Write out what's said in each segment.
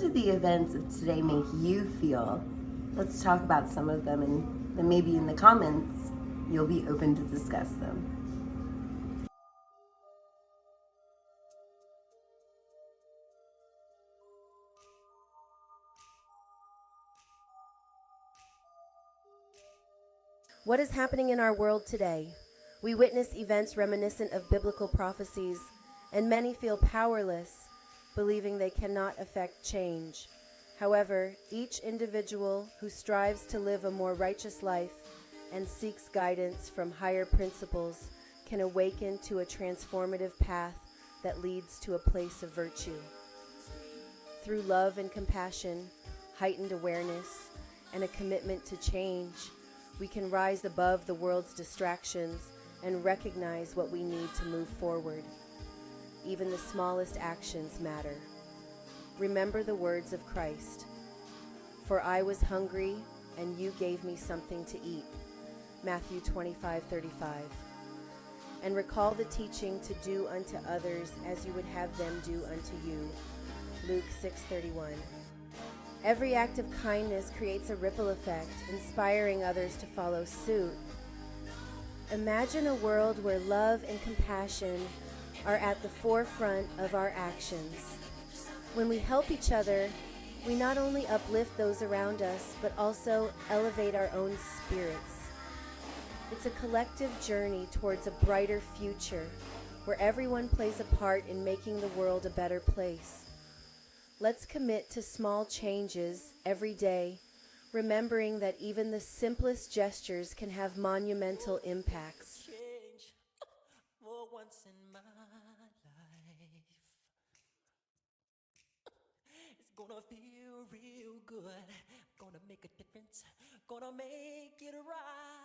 did the events of today make you feel? Let's talk about some of them, and then maybe in the comments, you'll be open to discuss them. What is happening in our world today? We witness events reminiscent of biblical prophecies, and many feel powerless, believing they cannot affect change. However, each individual who strives to live a more righteous life and seeks guidance from higher principles can awaken to a transformative path that leads to a place of virtue. Through love and compassion, heightened awareness, and a commitment to change, we can rise above the world's distractions and recognize what we need to move forward. Even the smallest actions matter. Remember the words of Christ. For I was hungry, and you gave me something to eat. Matthew 25:35. And recall the teaching to do unto others as you would have them do unto you. Luke 6:31. Every act of kindness creates a ripple effect, inspiring others to follow suit. Imagine a world where love and compassion are at the forefront of our actions. When we help each other, we not only uplift those around us, but also elevate our own spirits. It's a collective journey towards a brighter future, where everyone plays a part in making the world a better place. Let's commit to small changes every day, remembering that even the simplest gestures can have monumental impacts. Change for once in my life. It's gonna feel real good. Gonna make a difference. Gonna make it right.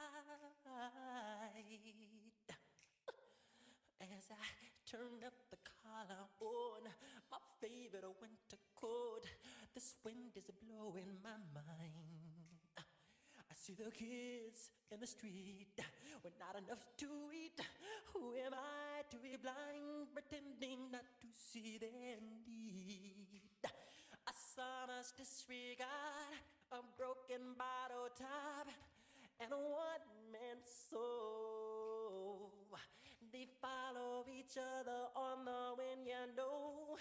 As I turn up the collar on my favorite winter coat, this wind is blowing my mind. I see the kids in the street with not enough to eat. Who am I to be blind, pretending not to see their need? A sonorous disregard, a broken bottle top, and a one-man soul. They follow each other on the wind, you know,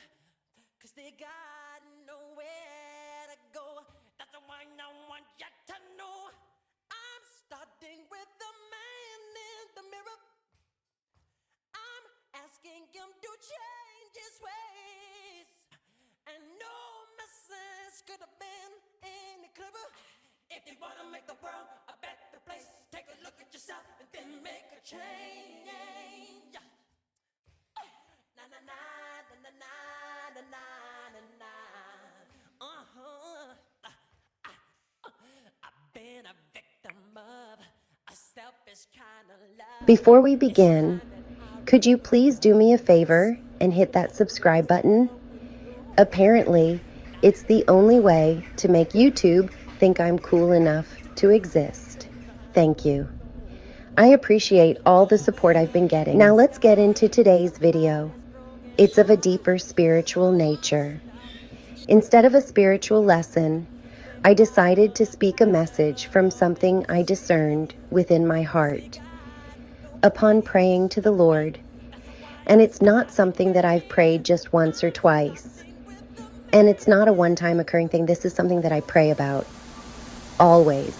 'cause they got nowhere to go. That's why I want you to know I'm starting with the man in the mirror. I'm asking him to change his ways, and no message could have been any clearer. If you wanna make the world a better place, take a look at yourself and then make a change. Na na na na na na na na na. I've been a victim of a selfish kind of love. Before we begin, could you please do me a favor and hit that subscribe button? Apparently, it's the only way to make YouTube think I'm cool enough to exist. Thank you. I appreciate all the support I've been getting. Now let's get into today's video. It's of a deeper spiritual nature. Instead of a spiritual lesson, I decided to speak a message from something I discerned within my heart upon praying to the Lord. And it's not something that I've prayed just once or twice. And it's not a one-time occurring thing. This is something that I pray about always,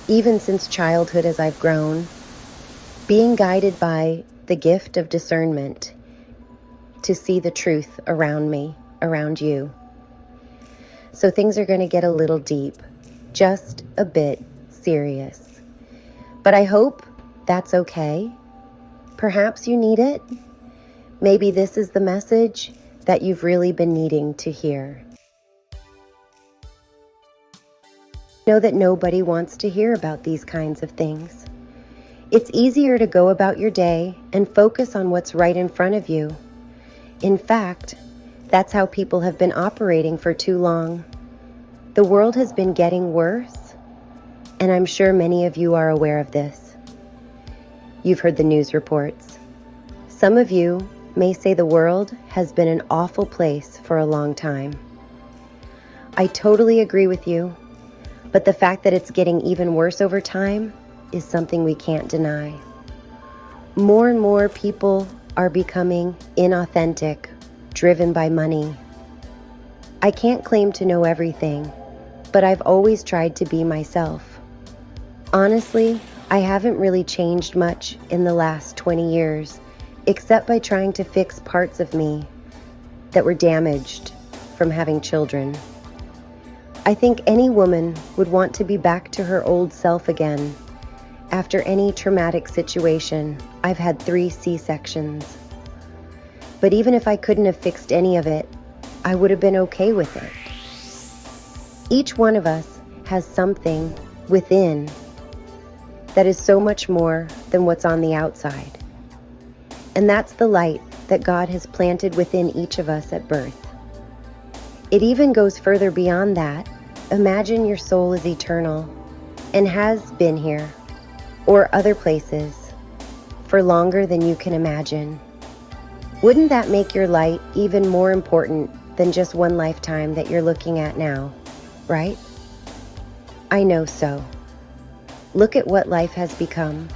even since childhood as I've grown, being guided by the gift of discernment to see the truth around me, around you. So things are going to get a little deep, just a bit serious. But I hope that's okay. Perhaps you need it. Maybe this is the message that you've really been needing to hear. Know that nobody wants to hear about these kinds of things. It's easier to go about your day and focus on what's right in front of you. In fact, that's how people have been operating for too long. The world has been getting worse, and I'm sure many of you are aware of this. You've heard the news reports. Some of you may say the world has been an awful place for a long time. I totally agree with you, but the fact that it's getting even worse over time is something we can't deny. More and more people are becoming inauthentic, driven by money. I can't claim to know everything, but I've always tried to be myself. Honestly, I haven't really changed much in the last 20 years, except by trying to fix parts of me that were damaged from having children. I think any woman would want to be back to her old self again. After any traumatic situation, I've had 3 C-sections. But even if I couldn't have fixed any of it, I would have been okay with it. Each one of us has something within that is so much more than what's on the outside. And that's the light that God has planted within each of us at birth. It even goes further beyond that. Imagine your soul is eternal and has been here or other places for longer than you can imagine. Wouldn't that make your light even more important than just one lifetime that you're looking at now, right? I know so. Look at what life has become.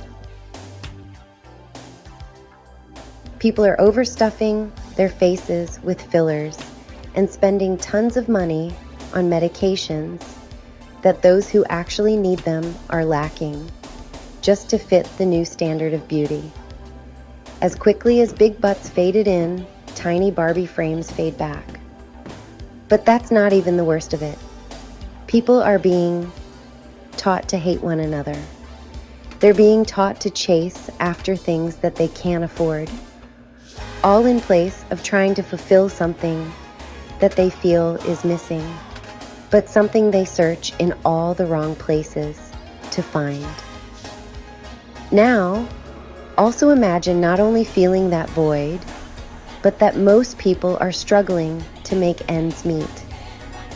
People are overstuffing their faces with fillers and spending tons of money on medications that those who actually need them are lacking, just to fit the new standard of beauty. As quickly as big butts faded in, tiny Barbie frames fade back. But that's not even the worst of it. People are being taught to hate one another. They're being taught to chase after things that they can't afford, all in place of trying to fulfill something that they feel is missing, but something they search in all the wrong places to find. Now, also imagine not only feeling that void, but that most people are struggling to make ends meet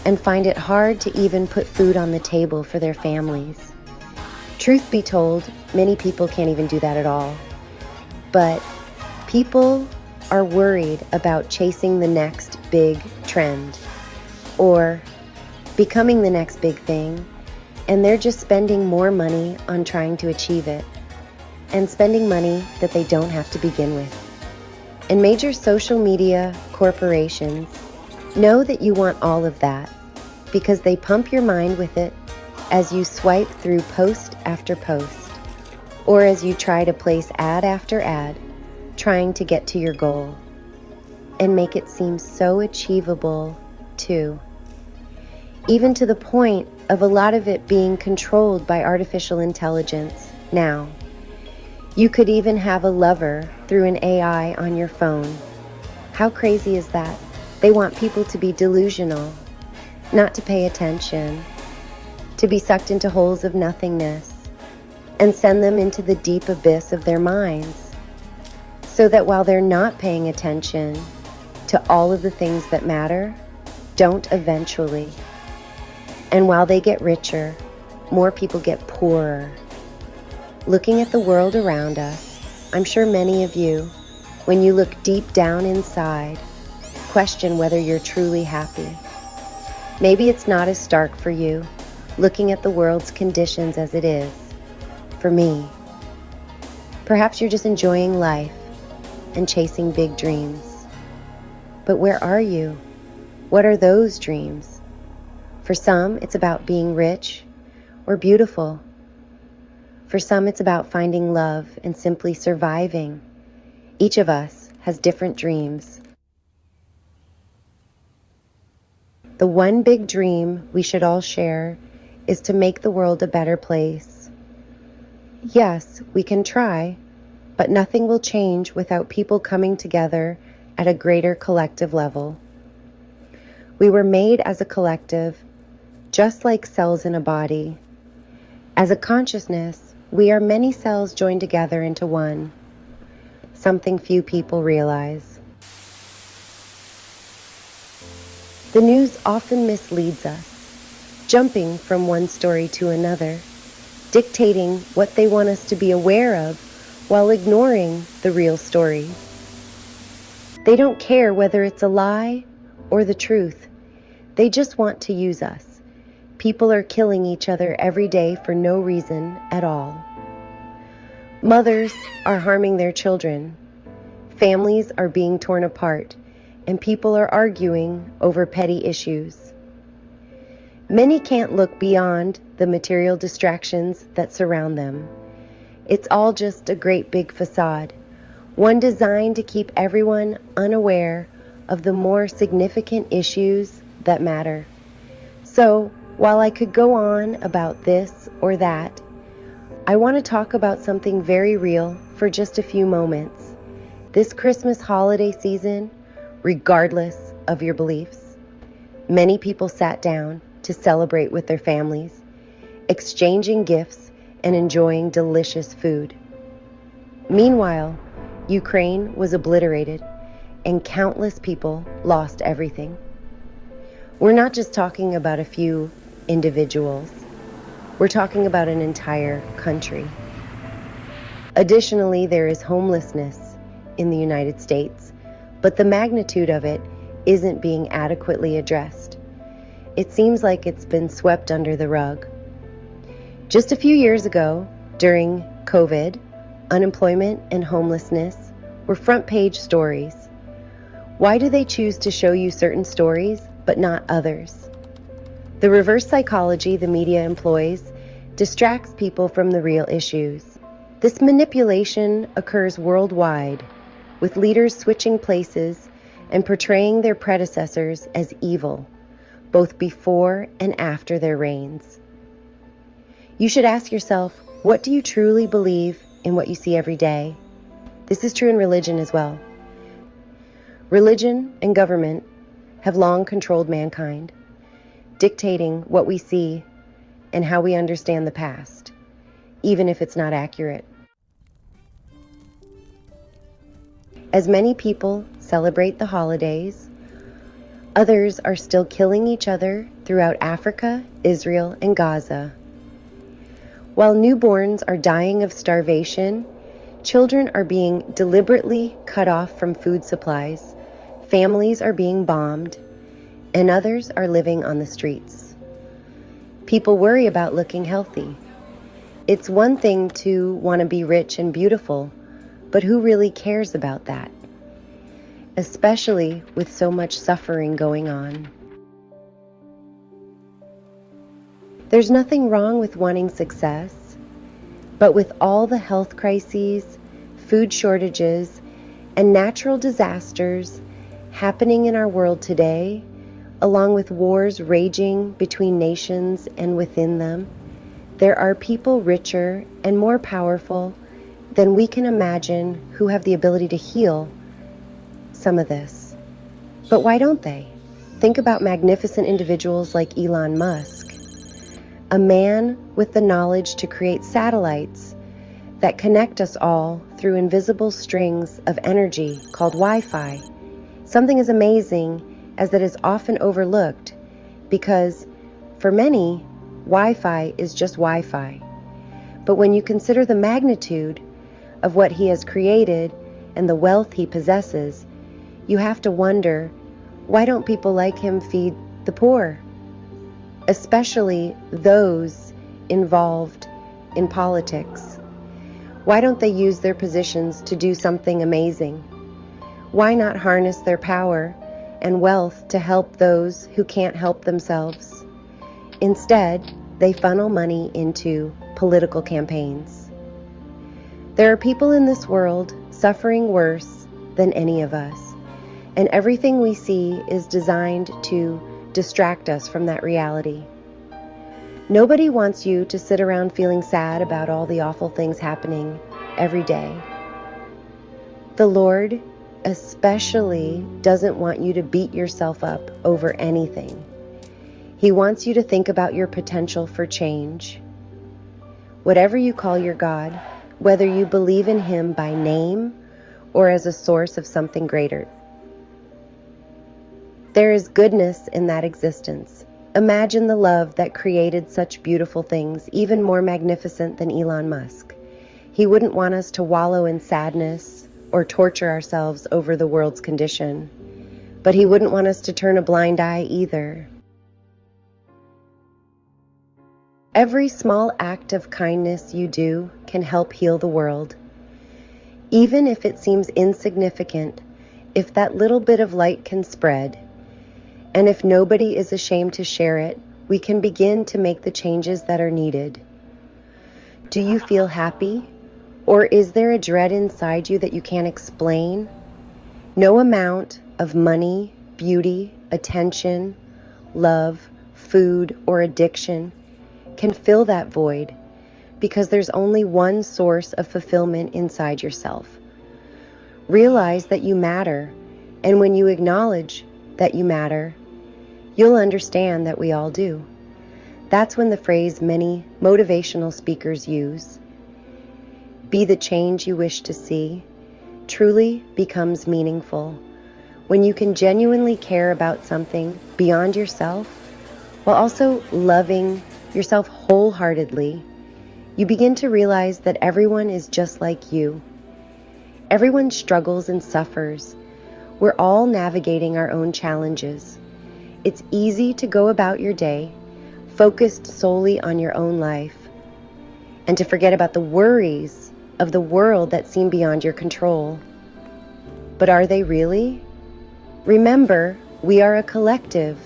and find it hard to even put food on the table for their families. Truth be told, many people can't even do that at all. But people are worried about chasing the next big trend or becoming the next big thing, and they're just spending more money on trying to achieve it, and spending money that they don't have to begin with. And major social media corporations know that you want all of that because they pump your mind with it as you swipe through post after post, or as you try to place ad after ad, trying to get to your goal, and make it seem so achievable too. Even to the point of a lot of it being controlled by artificial intelligence now. You could even have a lover through an AI on your phone. How crazy is that? They want people to be delusional, not to pay attention, to be sucked into holes of nothingness, and send them into the deep abyss of their minds, so that while they're not paying attention to all of the things that matter, don't eventually. And while they get richer, more people get poorer. Looking at the world around us, I'm sure many of you, when you look deep down inside, question whether you're truly happy. Maybe it's not as stark for you, looking at the world's conditions as it is for me. Perhaps you're just enjoying life and chasing big dreams. But where are you? What are those dreams? For some, it's about being rich or beautiful. For some, it's about finding love and simply surviving. Each of us has different dreams. The one big dream we should all share is to make the world a better place. Yes, we can try, but nothing will change without people coming together at a greater collective level. We were made as a collective, just like cells in a body. As a consciousness, we are many cells joined together into one, something few people realize. The news often misleads us, jumping from one story to another, dictating what they want us to be aware of while ignoring the real story. They don't care whether it's a lie or the truth. They just want to use us. People are killing each other every day for no reason at all. Mothers are harming their children. Families are being torn apart, and people are arguing over petty issues. Many can't look beyond the material distractions that surround them. It's all just a great big facade, one designed to keep everyone unaware of the more significant issues that matter. So, while I could go on about this or that, I want to talk about something very real for just a few moments. This Christmas holiday season, regardless of your beliefs, many people sat down to celebrate with their families, exchanging gifts and enjoying delicious food. Meanwhile, Ukraine was obliterated and countless people lost everything. We're not just talking about a few individuals. We're talking about an entire country. Additionally, there is homelessness in the United States, but the magnitude of it isn't being adequately addressed. It seems like it's been swept under the rug. Just a few years ago, during COVID, unemployment and homelessness were front page stories. Why do they choose to show you certain stories but not others? The reverse psychology the media employs distracts people from the real issues. This manipulation occurs worldwide, with leaders switching places and portraying their predecessors as evil, both before and after their reigns. You should ask yourself, what do you truly believe in what you see every day? This is true in religion as well. Religion and government have long controlled mankind, dictating what we see and how we understand the past, even if it's not accurate. As many people celebrate the holidays, others are still killing each other throughout Africa, Israel, and Gaza. While newborns are dying of starvation, children are being deliberately cut off from food supplies, families are being bombed, and others are living on the streets. People worry about looking healthy. It's one thing to want to be rich and beautiful, but who really cares about that? Especially with so much suffering going on. There's nothing wrong with wanting success, but with all the health crises, food shortages, and natural disasters happening in our world today, along with wars raging between nations and within them, there are people richer and more powerful than we can imagine who have the ability to heal some of this. But why don't they? Think about magnificent individuals like Elon Musk, a man with the knowledge to create satellites that connect us all through invisible strings of energy called Wi-Fi. Something as amazing as that is often overlooked because for many, Wi-Fi is just Wi-Fi. But when you consider the magnitude of what he has created and the wealth he possesses, you have to wonder, why don't people like him feed the poor? Especially those involved in politics. Why don't they use their positions to do something amazing? Why not harness their power and wealth to help those who can't help themselves? Instead, they funnel money into political campaigns. There are people in this world suffering worse than any of us, and everything we see is designed to distract us from that reality. Nobody wants you to sit around feeling sad about all the awful things happening every day. The Lord especially doesn't want you to beat yourself up over anything. He wants you to think about your potential for change. Whatever you call your God, whether you believe in Him by name or as a source of something greater, there is goodness in that existence. Imagine the love that created such beautiful things, even more magnificent than Elon Musk. He wouldn't want us to wallow in sadness or torture ourselves over the world's condition. But He wouldn't want us to turn a blind eye either. Every small act of kindness you do can help heal the world. Even if it seems insignificant, if that little bit of light can spread, and if nobody is ashamed to share it, we can begin to make the changes that are needed. Do you feel happy? Or is there a dread inside you that you can't explain? No amount of money, beauty, attention, love, food, or addiction can fill that void, because there's only one source of fulfillment inside yourself. Realize that you matter, and when you acknowledge that you matter, you'll understand that we all do. That's when the phrase many motivational speakers use, "Be the change you wish to see," truly becomes meaningful. When you can genuinely care about something beyond yourself, while also loving yourself wholeheartedly, you begin to realize that everyone is just like you. Everyone struggles and suffers. We're all navigating our own challenges. It's easy to go about your day focused solely on your own life and to forget about the worries of the world that seem beyond your control. But are they really? Remember, we are a collective.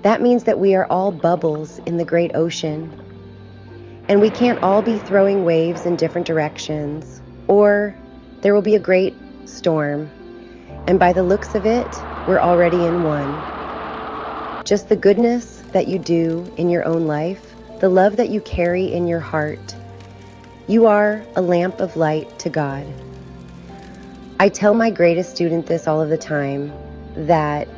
That means that we are all bubbles in the great ocean. And we can't all be throwing waves in different directions, or there will be a great storm. And by the looks of it, we're already in one. Just the goodness that you do in your own life, the love that you carry in your heart. You are a lamp of light to God. I tell my greatest student this all of the time, that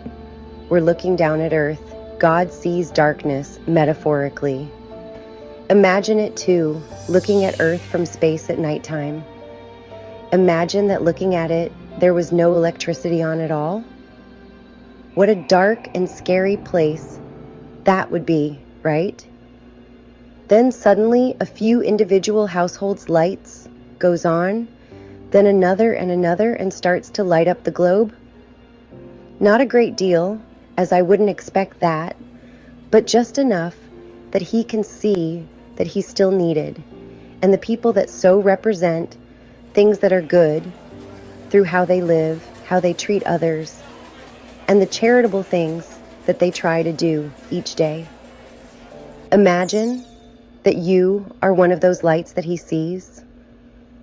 we're looking down at earth. God sees darkness metaphorically. Imagine it too, looking at earth from space at nighttime. Imagine that looking at it, there was no electricity on at all. What a dark and scary place that would be, right? Then suddenly a few individual households' lights goes on, then another and starts to light up the globe. Not a great deal, as I wouldn't expect that, but just enough that he can see that he's still needed, and the people that so represent things that are good through how they live, how they treat others, and the charitable things that they try to do each day. Imagine that you are one of those lights that he sees.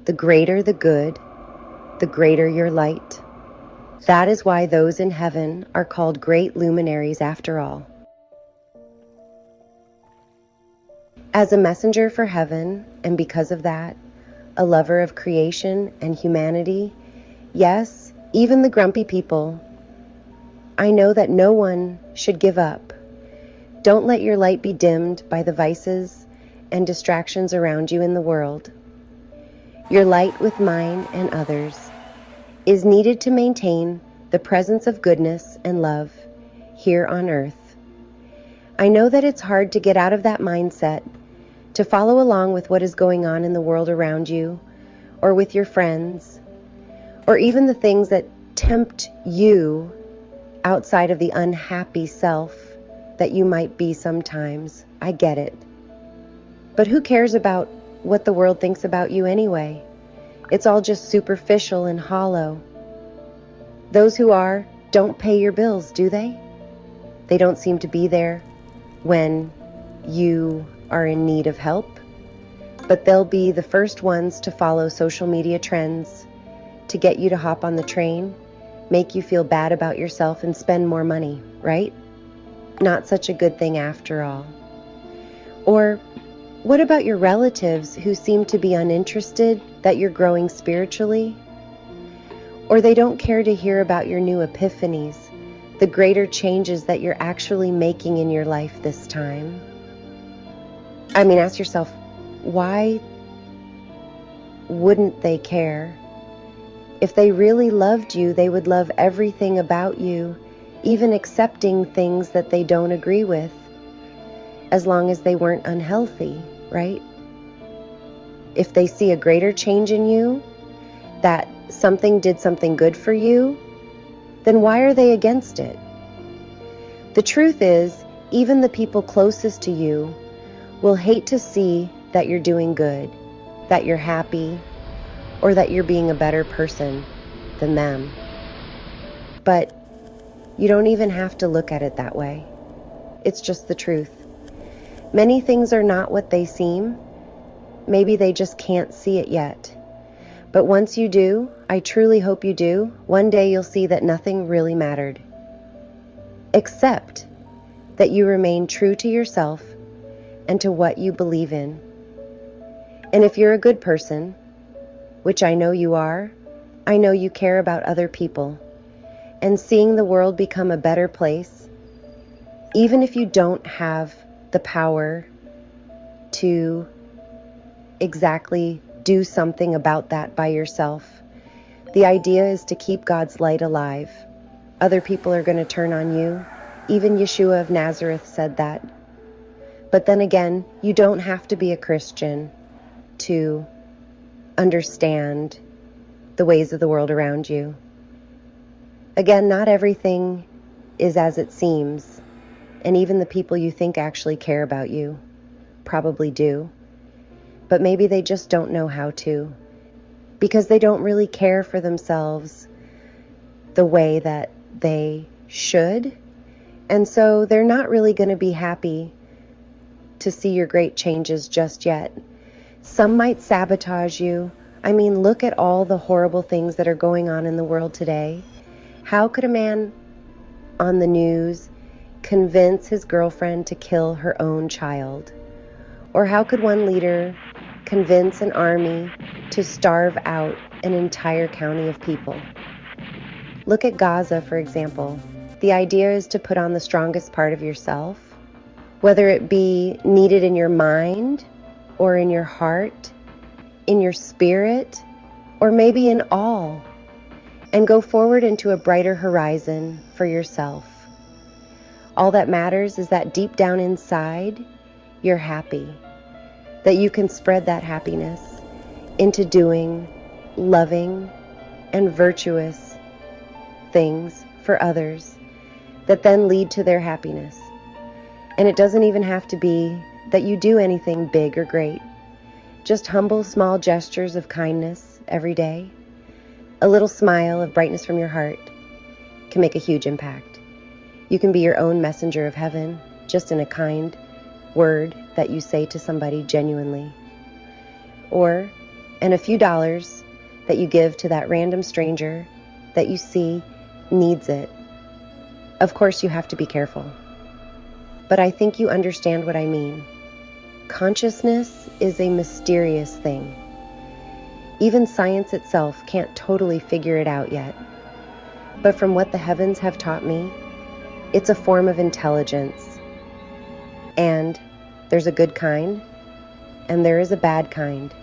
The greater the good, the greater your light. That is why those in heaven are called great luminaries after all. As a messenger for heaven, and because of that, a lover of creation and humanity, yes, even the grumpy people, I know that no one should give up. Don't let your light be dimmed by the vices and distractions around you in the world. Your light with mine and others is needed to maintain the presence of goodness and love here on earth. I know that it's hard to get out of that mindset, to follow along with what is going on in the world around you, or with your friends, or even the things that tempt you outside of the unhappy self that you might be sometimes. I get it. But who cares about what the world thinks about you anyway? It's all just superficial and hollow. Those who are don't pay your bills, do they? They don't seem to be there when you are in need of help, but they'll be the first ones to follow social media trends to get you to hop on the train, make you feel bad about yourself, and spend more money, right? Not such a good thing after all. Or what about your relatives who seem to be uninterested that you're growing spiritually? Or they don't care to hear about your new epiphanies, the greater changes that you're actually making in your life this time? I mean, ask yourself, why wouldn't they care? If they really loved you, they would love everything about you, even accepting things that they don't agree with, as long as they weren't unhealthy, right? If they see a greater change in you, that something did something good for you, then why are they against it? The truth is, even the people closest to you will hate to see that you're doing good, that you're happy, or that you're being a better person than them. But you don't even have to look at it that way. It's just the truth. Many things are not what they seem. Maybe they just can't see it yet. But once you do, I truly hope you do, one day you'll see that nothing really mattered. Except that you remain true to yourself and to what you believe in. And if you're a good person, which I know you are, I know you care about other people and seeing the world become a better place, even if you don't have the power to exactly do something about that by yourself. The idea is to keep God's light alive. Other people are going to turn on you. Even Yeshua of Nazareth said that. But then again, you don't have to be a Christian to understand the ways of the world around you. Again, not everything is as it seems, and even the people you think actually care about you probably do. But maybe they just don't know how to, because they don't really care for themselves the way that they should. And so they're not really going to be happy to see your great changes just yet. Some might sabotage you. I mean, look at all the horrible things that are going on in the world today. How could a man on the news convince his girlfriend to kill her own child? Or how could one leader convince an army to starve out an entire county of people? Look at Gaza, for example. The idea is to put on the strongest part of yourself, whether it be needed in your mind or in your heart, in your spirit, or maybe in all, and go forward into a brighter horizon for yourself. All that matters is that deep down inside, you're happy, that you can spread that happiness into doing loving and virtuous things for others that then lead to their happiness. And it doesn't even have to be that you do anything big or great. Just humble, small gestures of kindness every day, a little smile of brightness from your heart can make a huge impact. You can be your own messenger of heaven, just in a kind word that you say to somebody genuinely. Or in a few dollars that you give to that random stranger that you see needs it. Of course, you have to be careful. But I think you understand what I mean. Consciousness is a mysterious thing. Even science itself can't totally figure it out yet. But from what the heavens have taught me, it's a form of intelligence. And there's a good kind, and there is a bad kind.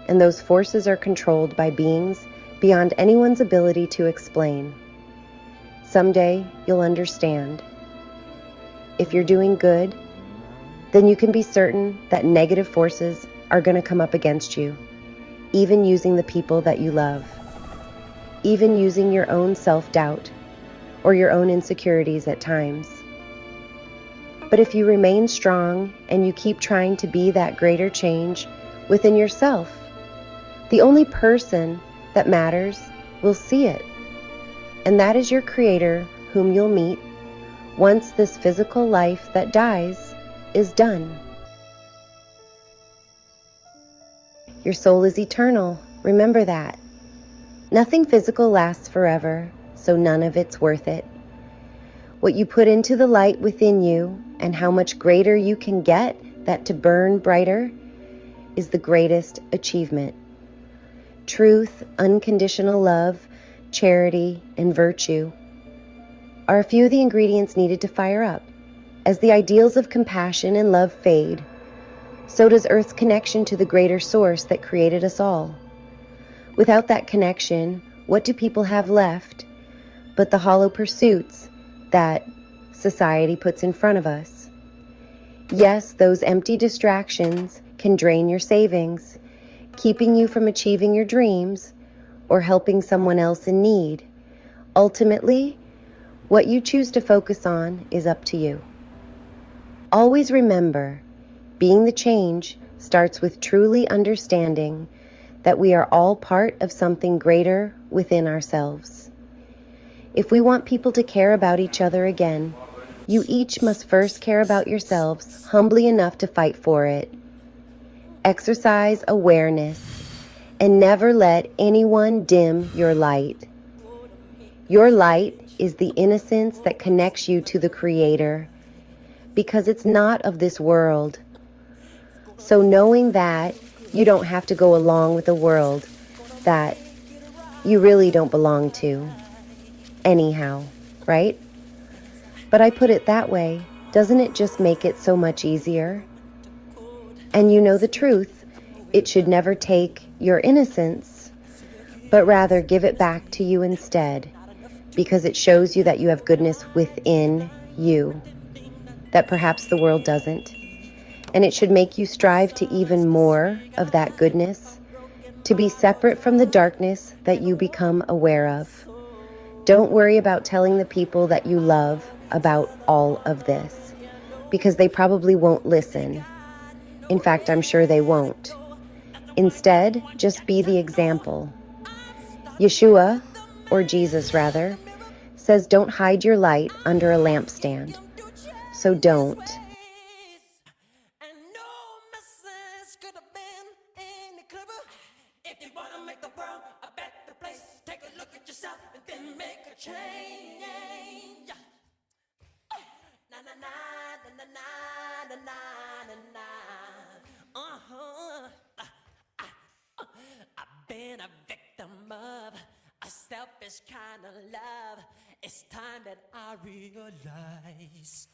And those forces are controlled by beings beyond anyone's ability to explain. Someday you'll understand. If you're doing good, then you can be certain that negative forces are going to come up against you, even using the people that you love, even using your own self-doubt or your own insecurities at times. But if you remain strong and you keep trying to be that greater change within yourself, the only person that matters will see it. And that is your Creator, whom you'll meet once this physical life that dies is done. Your soul is eternal. Remember that. Nothing physical lasts forever, so none of it's worth it. What you put into the light within you and how much greater you can get that to burn brighter is the greatest achievement. Truth, unconditional love, charity, and virtue are a few of the ingredients needed to fire up. As the ideals of compassion and love fade, so does Earth's connection to the greater source that created us all. Without that connection, what do people have left but the hollow pursuits that society puts in front of us? Yes, those empty distractions can drain your savings, keeping you from achieving your dreams or helping someone else in need. Ultimately, what you choose to focus on is up to you. Always remember, being the change starts with truly understanding that we are all part of something greater within ourselves. If we want people to care about each other again, you each must first care about yourselves humbly enough to fight for it. Exercise awareness and never let anyone dim your light. Your light is the innocence that connects you to the Creator, because it's not of this world. So knowing that, you don't have to go along with a world that you really don't belong to anyhow, right? But I put it that way, doesn't it just make it so much easier? And you know the truth, it should never take your innocence, but rather give it back to you instead, because it shows you that you have goodness within you that perhaps the world doesn't. And it should make you strive to even more of that goodness, to be separate from the darkness that you become aware of. Don't worry about telling the people that you love about all of this, because they probably won't listen. In fact, I'm sure they won't. Instead, just be the example. Yeshua, or Jesus rather, says don't hide your light under a lampstand. So don't. And no message could have been any clearer. If you want to make the world a better place, take a look at yourself and then make a change. Na na na na na na na na. Uh-huh. I've been a victim of a selfish kind of love. It's time that I realize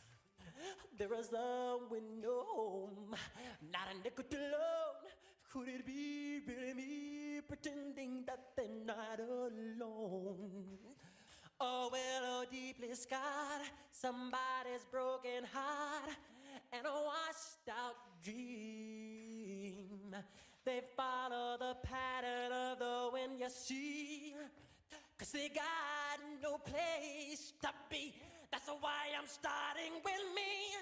there is someone home, not a nickel alone. Could it be really me pretending that they're not alone? Oh, well, oh, deeply scarred, somebody's broken heart, and a washed out dream. They follow the pattern of the wind, you see, 'cause they got no place to be. That's why I'm starting with me.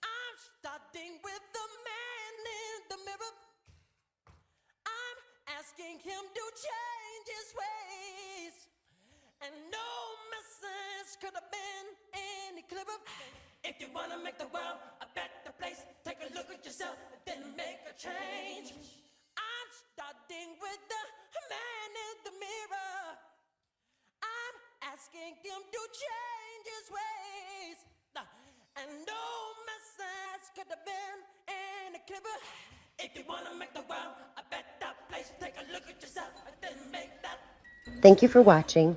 I'm starting with the man in the mirror. I'm asking him to change his ways. And no message could have been any clearer. If you want to make the world a better place, take a look at yourself and then make a change. I'm starting with the man in the mirror. I'm asking him to change his ways. And no message could have been any clearer. If you want to make the world a better place, take a look at yourself and then make that. Thank you for watching.